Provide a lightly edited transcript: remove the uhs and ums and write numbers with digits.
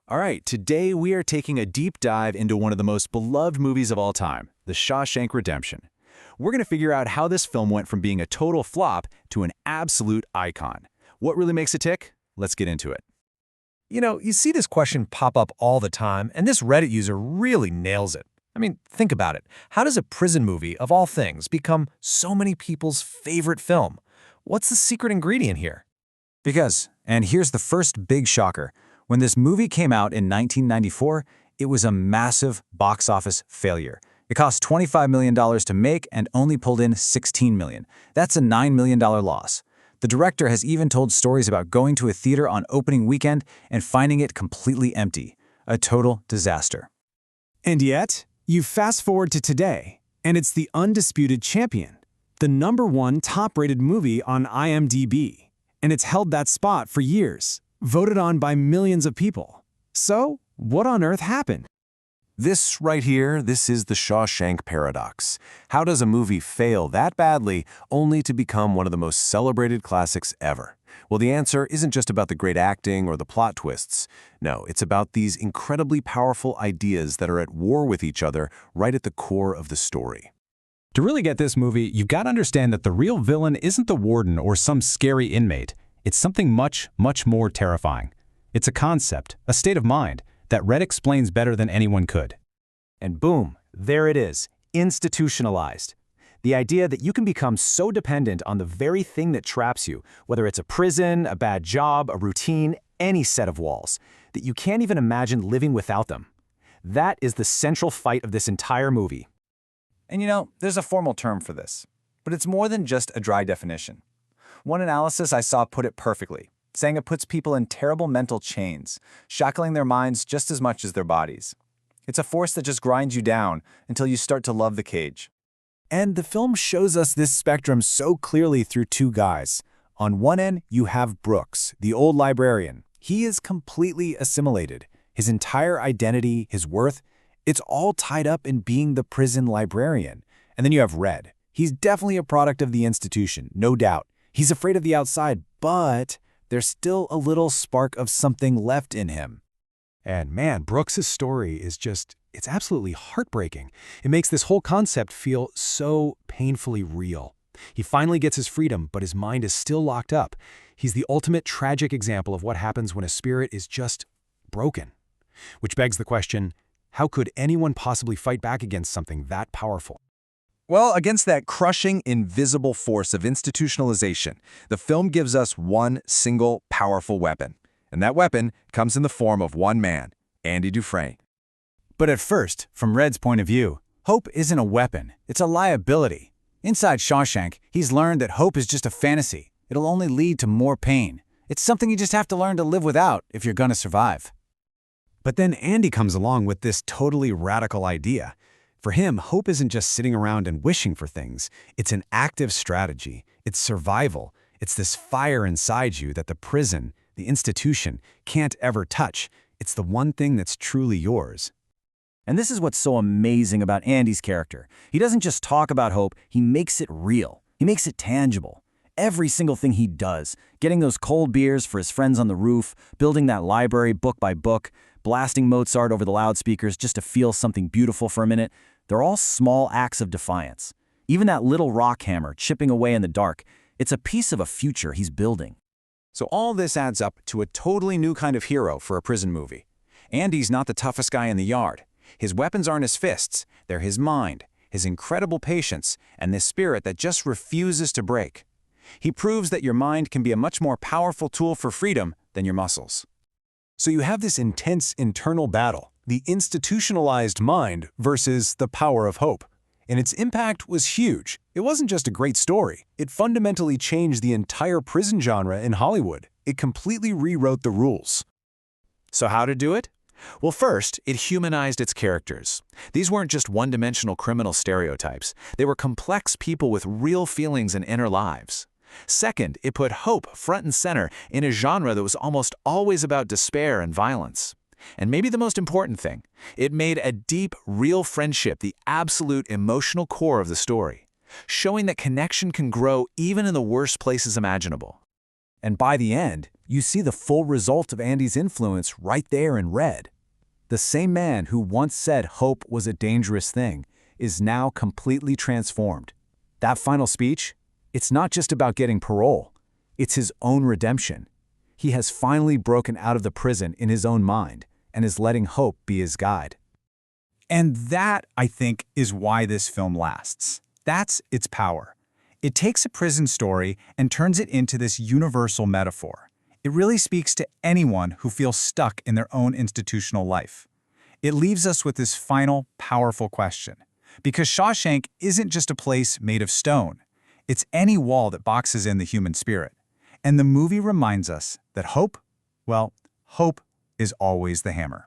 All right, today we are taking a deep dive into one of the most beloved movies of all time, The Shawshank Redemption. We're going to figure out how this film went from being a total flop to an absolute icon. What really makes it tick? Let's get into it. You see this question pop up all the time, and this Reddit user really nails it. I mean, think about it. How does a prison movie, of all things, become so many people's favorite film? What's the secret ingredient here? Because, and here's the first big shocker, when this movie came out in 1994, it was a massive box office failure. It cost $25 million to make and only pulled in $16 million. That's a $9 million loss. The director has even told stories about going to a theater on opening weekend and finding it completely empty. A total disaster. And yet, you fast forward to today, and it's the undisputed champion, the #1 top-rated movie on IMDb, and it's held that spot for years, voted on by millions of people. So, what on earth happened? This right here, this is the Shawshank paradox. How does a movie fail that badly only to become one of the most celebrated classics ever? Well, the answer isn't just about the great acting or the plot twists. No, it's about these incredibly powerful ideas that are at war with each other right at the core of the story. To really get this movie, you've got to understand that the real villain isn't the warden or some scary inmate. It's something much, much more terrifying. It's a concept, a state of mind, that Red explains better than anyone could. And boom, there it is, institutionalized. The idea that you can become so dependent on the very thing that traps you, whether it's a prison, a bad job, a routine, any set of walls, that you can't even imagine living without them. That is the central fight of this entire movie. And there's a formal term for this, but it's more than just a dry definition. One analysis I saw put it perfectly, saying it puts people in terrible mental chains, shackling their minds just as much as their bodies. It's a force that just grinds you down until you start to love the cage. And the film shows us this spectrum so clearly through two guys. On one end, you have Brooks, the old librarian. He is completely assimilated. His entire identity, his worth, it's all tied up in being the prison librarian. And then you have Red. He's definitely a product of the institution, no doubt. He's afraid of the outside, but there's still a little spark of something left in him. And man, Brooks' story is it's absolutely heartbreaking. It makes this whole concept feel so painfully real. He finally gets his freedom, but his mind is still locked up. He's the ultimate tragic example of what happens when a spirit is just broken. Which begs the question, how could anyone possibly fight back against something that powerful? Well, against that crushing, invisible force of institutionalization, the film gives us one single, powerful weapon. And that weapon comes in the form of one man, Andy Dufresne. But at first, from Red's point of view, hope isn't a weapon, it's a liability. Inside Shawshank, he's learned that hope is just a fantasy. It'll only lead to more pain. It's something you just have to learn to live without if you're gonna survive. But then Andy comes along with this totally radical idea. For him, hope isn't just sitting around and wishing for things. It's an active strategy. It's survival. It's this fire inside you that the prison, the institution, can't ever touch. It's the one thing that's truly yours. And this is what's so amazing about Andy's character. He doesn't just talk about hope, he makes it real. He makes it tangible. Every single thing he does, getting those cold beers for his friends on the roof, building that library book by book, blasting Mozart over the loudspeakers just to feel something beautiful for a minute, they're all small acts of defiance. Even that little rock hammer chipping away in the dark, it's a piece of a future he's building. So all this adds up to a totally new kind of hero for a prison movie. Andy's not the toughest guy in the yard. His weapons aren't his fists, they're his mind, his incredible patience, and this spirit that just refuses to break. He proves that your mind can be a much more powerful tool for freedom than your muscles. So you have this intense internal battle, the institutionalized mind versus the power of hope. And its impact was huge. It wasn't just a great story. It fundamentally changed the entire prison genre in Hollywood. It completely rewrote the rules. So how to do it? Well, first, it humanized its characters. These weren't just one-dimensional criminal stereotypes. They were complex people with real feelings and inner lives. Second, it put hope front and center in a genre that was almost always about despair and violence. And maybe the most important thing, it made a deep, real friendship the absolute emotional core of the story, showing that connection can grow even in the worst places imaginable. And by the end, You see the full result of Andy's influence right there in red. The same man who once said hope was a dangerous thing is now completely transformed. That final speech? It's not just about getting parole. It's his own redemption. He has finally broken out of the prison in his own mind and is letting hope be his guide. And that, I think, is why this film lasts. That's its power. It takes a prison story and turns it into this universal metaphor. It really speaks to anyone who feels stuck in their own institutional life. It leaves us with this final, powerful question. Because Shawshank isn't just a place made of stone. It's any wall that boxes in the human spirit. And the movie reminds us that hope, well, hope is always the hammer.